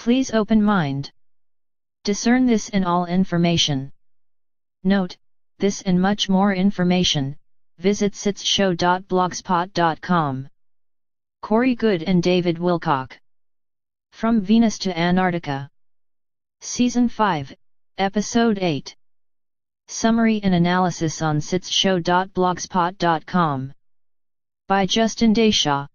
Please open mind. Discern this and all information. Note, this and much more information, visit sitsshow.blogspot.com. Corey Goode and David Wilcock. From Venus to Antarctica. Season 5, Episode 8. Summary and analysis on sitsshow.blogspot.com. By Justin Deshaw.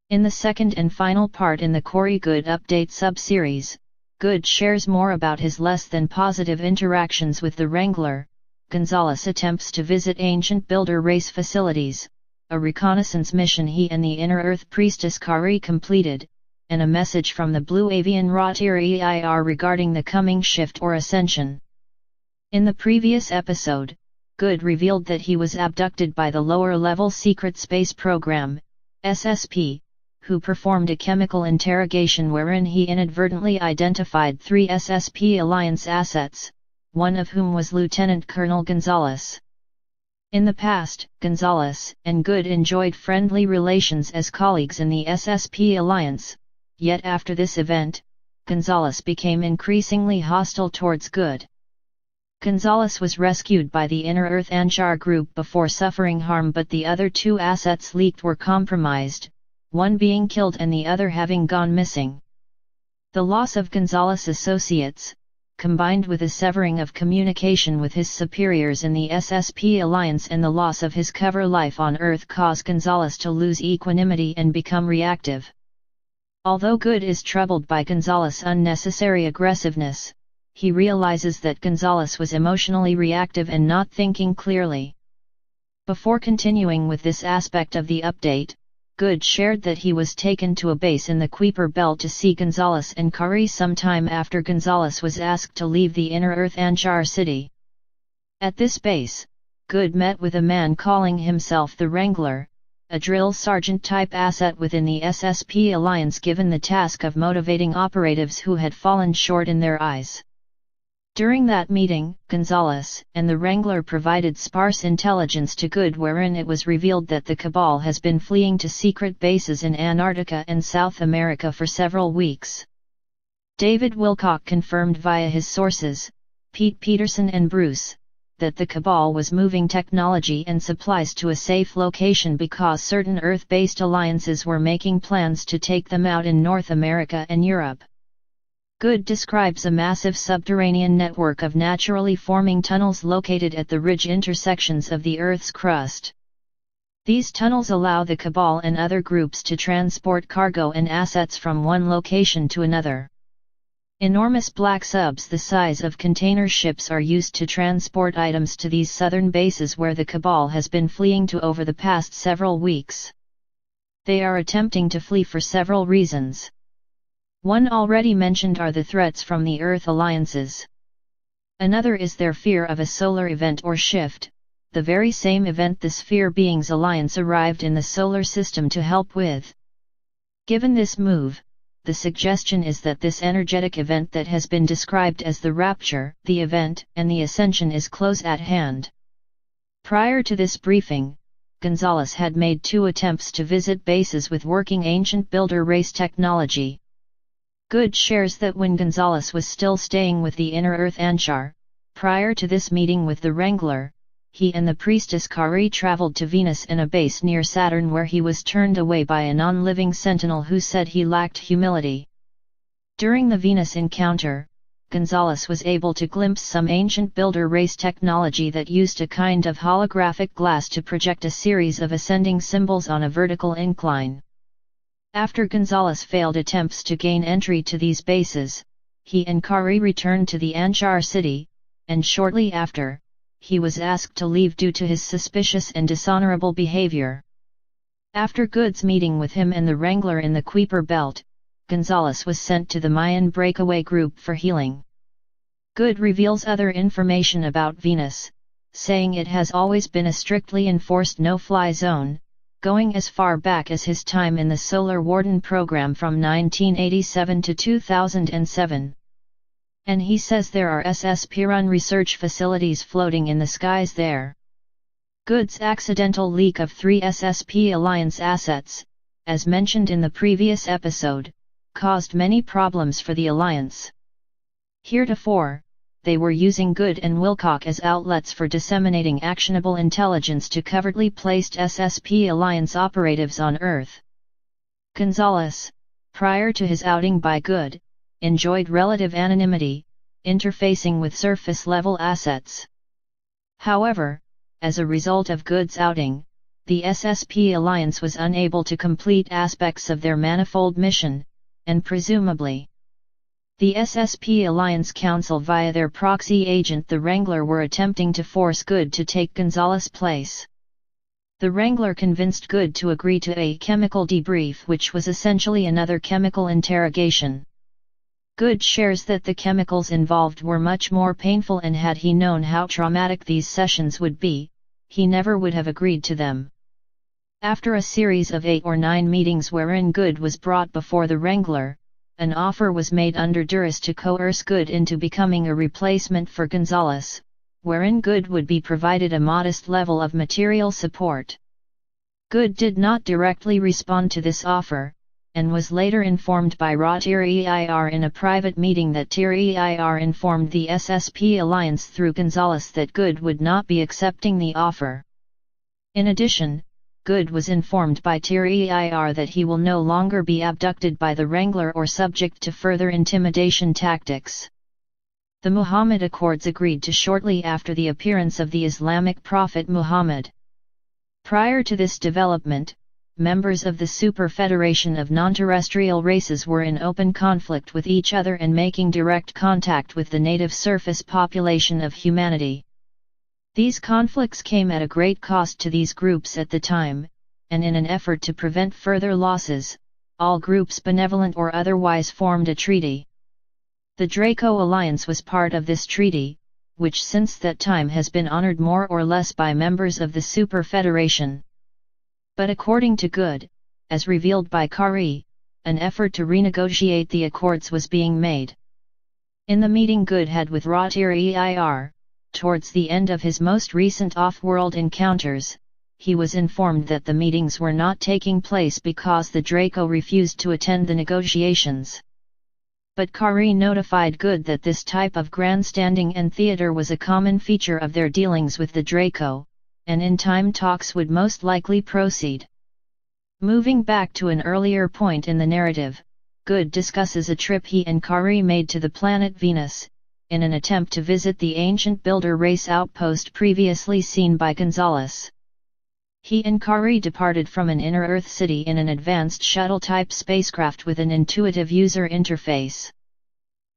In the second and final part in the Corey Goode Update sub-series, Goode shares more about his less than positive interactions with the Wrangler, Gonzalez attempts to visit ancient builder race facilities, a reconnaissance mission he and the Inner Earth priestess Kari completed, and a message from the Blue Avian Rautir EIR regarding the coming shift or ascension. In the previous episode, Goode revealed that he was abducted by the lower-level Secret Space Program, SSP, who performed a chemical interrogation wherein he inadvertently identified 3 SSP Alliance assets, one of whom was Lieutenant Colonel Gonzalez. In the past, Gonzalez and Goode enjoyed friendly relations as colleagues in the SSP Alliance, yet after this event, Gonzalez became increasingly hostile towards Goode. Gonzalez was rescued by the Inner Earth Anshar group before suffering harm, but the other 2 assets leaked were compromised, one being killed and the other having gone missing. The loss of Gonzalez's associates, combined with a severing of communication with his superiors in the SSP Alliance and the loss of his cover life on Earth, caused Gonzalez to lose equanimity and become reactive. Although Goode is troubled by Gonzalez's unnecessary aggressiveness, he realizes that Gonzalez was emotionally reactive and not thinking clearly. Before continuing with this aspect of the update, Goode shared that he was taken to a base in the Kuiper Belt to see Gonzalez and Kari sometime after Gonzalez was asked to leave the Inner Earth Anshar city. At this base, Goode met with a man calling himself the Wrangler, a drill sergeant-type asset within the SSP Alliance given the task of motivating operatives who had fallen short in their eyes. During that meeting, Gonzalez and the Wrangler provided sparse intelligence to Goode wherein it was revealed that the Cabal has been fleeing to secret bases in Antarctica and South America for several weeks. David Wilcock confirmed via his sources, Pete Peterson and Bruce, that the Cabal was moving technology and supplies to a safe location because certain Earth-based alliances were making plans to take them out in North America and Europe. Goode describes a massive subterranean network of naturally forming tunnels located at the ridge intersections of the Earth's crust. These tunnels allow the Cabal and other groups to transport cargo and assets from one location to another. Enormous black subs the size of container ships are used to transport items to these southern bases where the Cabal has been fleeing to over the past several weeks. They are attempting to flee for several reasons. One already mentioned are the threats from the Earth alliances. Another is their fear of a solar event or shift, the very same event the Sphere Beings Alliance arrived in the solar system to help with. Given this move, the suggestion is that this energetic event that has been described as the rapture, the event, and the ascension is close at hand. Prior to this briefing, Gonzalez had made 2 attempts to visit bases with working ancient builder race technology. Goode shares that when Gonzalez was still staying with the Inner Earth Anshar, prior to this meeting with the Wrangler, he and the priestess Kari traveled to Venus and a base near Saturn where he was turned away by a non-living sentinel who said he lacked humility. During the Venus encounter, Gonzalez was able to glimpse some ancient builder race technology that used a kind of holographic glass to project a series of ascending symbols on a vertical incline. After Gonzalez failed attempts to gain entry to these bases, he and Kari returned to the Anshar city, and shortly after, he was asked to leave due to his suspicious and dishonorable behavior. After Goode's meeting with him and the Wrangler in the Kuiper Belt, Gonzalez was sent to the Mayan breakaway group for healing. Goode reveals other information about Venus, saying it has always been a strictly enforced no-fly zone, going as far back as his time in the Solar Warden program from 1987 to 2007. And he says there are SSP-run research facilities floating in the skies there. Goode's accidental leak of 3 SSP Alliance assets, as mentioned in the previous episode, caused many problems for the alliance. Heretofore, they were using Goode and Wilcock as outlets for disseminating actionable intelligence to covertly placed SSP alliance operatives on Earth. Gonzalez, prior to his outing by Goode, enjoyed relative anonymity, interfacing with surface-level assets. However, as a result of Goode's outing, the SSP alliance was unable to complete aspects of their manifold mission, and presumably, the SSP Alliance Council via their proxy agent the Wrangler were attempting to force Goode to take Gonzalez's place. The Wrangler convinced Goode to agree to a chemical debrief, which was essentially another chemical interrogation. Goode shares that the chemicals involved were much more painful, and had he known how traumatic these sessions would be, he never would have agreed to them. After a series of 8 or 9 meetings wherein Goode was brought before the Wrangler, an offer was made under duress to coerce Goode into becoming a replacement for Gonzalez, wherein Goode would be provided a modest level of material support. Goode did not directly respond to this offer, and was later informed by Tir-Eir in a private meeting that Tir-Eir informed the SSP Alliance through Gonzalez that Goode would not be accepting the offer. In addition, Goode was informed by Tir-Eir that he will no longer be abducted by the Wrangler or subject to further intimidation tactics. The Muhammad Accords agreed to shortly after the appearance of the Islamic prophet Muhammad. Prior to this development, members of the Super Federation of Non-Terrestrial Races were in open conflict with each other and making direct contact with the native surface population of humanity. These conflicts came at a great cost to these groups at the time, and in an effort to prevent further losses, all groups benevolent or otherwise formed a treaty. The Draco Alliance was part of this treaty, which since that time has been honored more or less by members of the Super Federation. But according to Goode, as revealed by Kari, an effort to renegotiate the accords was being made. In the meeting Goode had with Tir-Eir, towards the end of his most recent off-world encounters, he was informed that the meetings were not taking place because the Draco refused to attend the negotiations. But Kari notified Goode that this type of grandstanding and theater was a common feature of their dealings with the Draco, and in time talks would most likely proceed. Moving back to an earlier point in the narrative, Goode discusses a trip he and Kari made to the planet Venus, in an attempt to visit the ancient builder race outpost previously seen by Gonzalez. He and Kari departed from an inner Earth city in an advanced shuttle-type spacecraft with an intuitive user interface.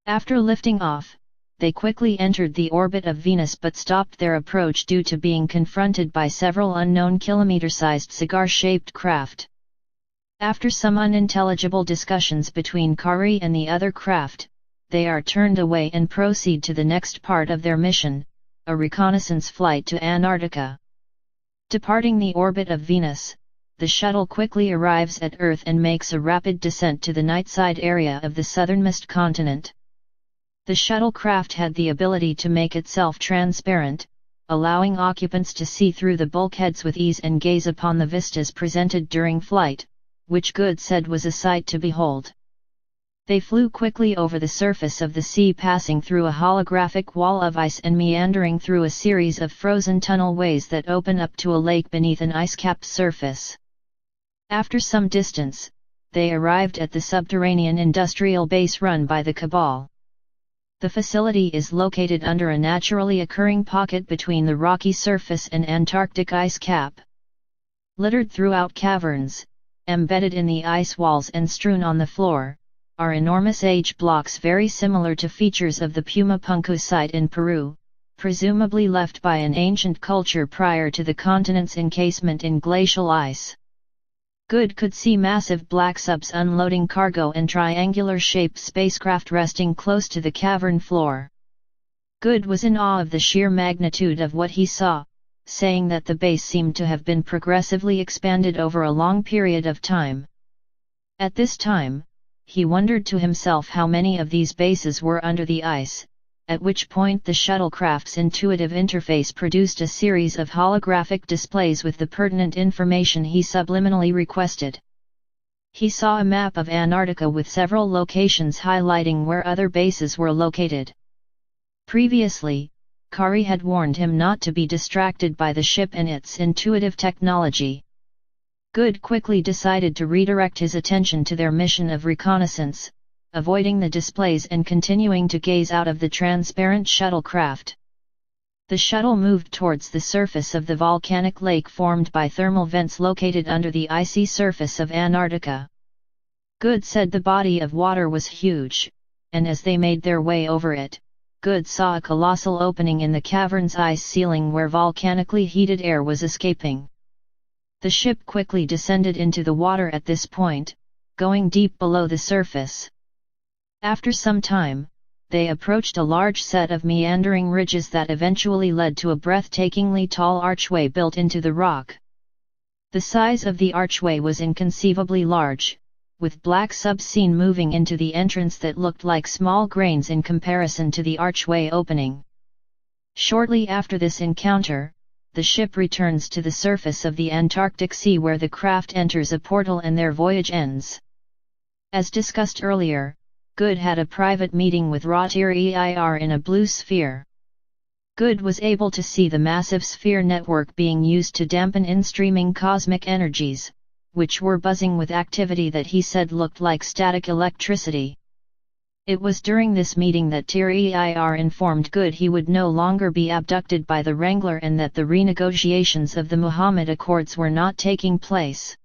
After lifting off, they quickly entered the orbit of Venus but stopped their approach due to being confronted by several unknown kilometer-sized cigar-shaped craft. After some unintelligible discussions between Kari and the other craft, they are turned away and proceed to the next part of their mission, a reconnaissance flight to Antarctica. Departing the orbit of Venus, the shuttle quickly arrives at Earth and makes a rapid descent to the nightside area of the southernmost continent. The shuttlecraft had the ability to make itself transparent, allowing occupants to see through the bulkheads with ease and gaze upon the vistas presented during flight, which Goode said was a sight to behold. They flew quickly over the surface of the sea, passing through a holographic wall of ice and meandering through a series of frozen tunnelways that open up to a lake beneath an ice-capped surface. After some distance, they arrived at the subterranean industrial base run by the Cabal. The facility is located under a naturally occurring pocket between the rocky surface and Antarctic ice cap. Littered throughout caverns, embedded in the ice walls and strewn on the floor, are enormous age blocks very similar to features of the Pumapunku site in Peru, presumably left by an ancient culture prior to the continent's encasement in glacial ice. Goode could see massive black subs unloading cargo and triangular-shaped spacecraft resting close to the cavern floor. Goode was in awe of the sheer magnitude of what he saw, saying that the base seemed to have been progressively expanded over a long period of time. At this time, he wondered to himself how many of these bases were under the ice, at which point the shuttlecraft's intuitive interface produced a series of holographic displays with the pertinent information he subliminally requested. He saw a map of Antarctica with several locations highlighting where other bases were located. Previously, Kari had warned him not to be distracted by the ship and its intuitive technology. Goode quickly decided to redirect his attention to their mission of reconnaissance, avoiding the displays and continuing to gaze out of the transparent shuttlecraft. The shuttle moved towards the surface of the volcanic lake formed by thermal vents located under the icy surface of Antarctica. Goode said the body of water was huge, and as they made their way over it, Goode saw a colossal opening in the cavern's ice ceiling where volcanically heated air was escaping. The ship quickly descended into the water at this point, going deep below the surface. After some time, they approached a large set of meandering ridges that eventually led to a breathtakingly tall archway built into the rock. The size of the archway was inconceivably large, with black subscene moving into the entrance that looked like small grains in comparison to the archway opening. Shortly after this encounter, the ship returns to the surface of the Antarctic Sea where the craft enters a portal and their voyage ends. As discussed earlier, Goode had a private meeting with Rotir in a blue sphere. Goode was able to see the massive sphere network being used to dampen in-streaming cosmic energies, which were buzzing with activity that he said looked like static electricity. It was during this meeting that Tir informed Goode he would no longer be abducted by the Wrangler and that the renegotiations of the Muhammad Accords were not taking place.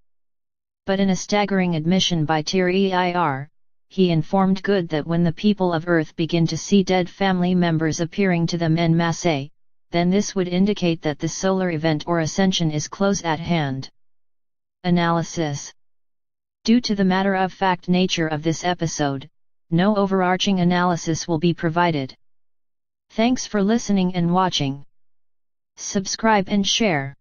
But in a staggering admission by Tir, he informed Goode that when the people of Earth begin to see dead family members appearing to them en masse, then this would indicate that the solar event or ascension is close at hand. Analysis. Due to the matter-of-fact nature of this episode, no overarching analysis will be provided. Thanks for listening and watching. Subscribe and share.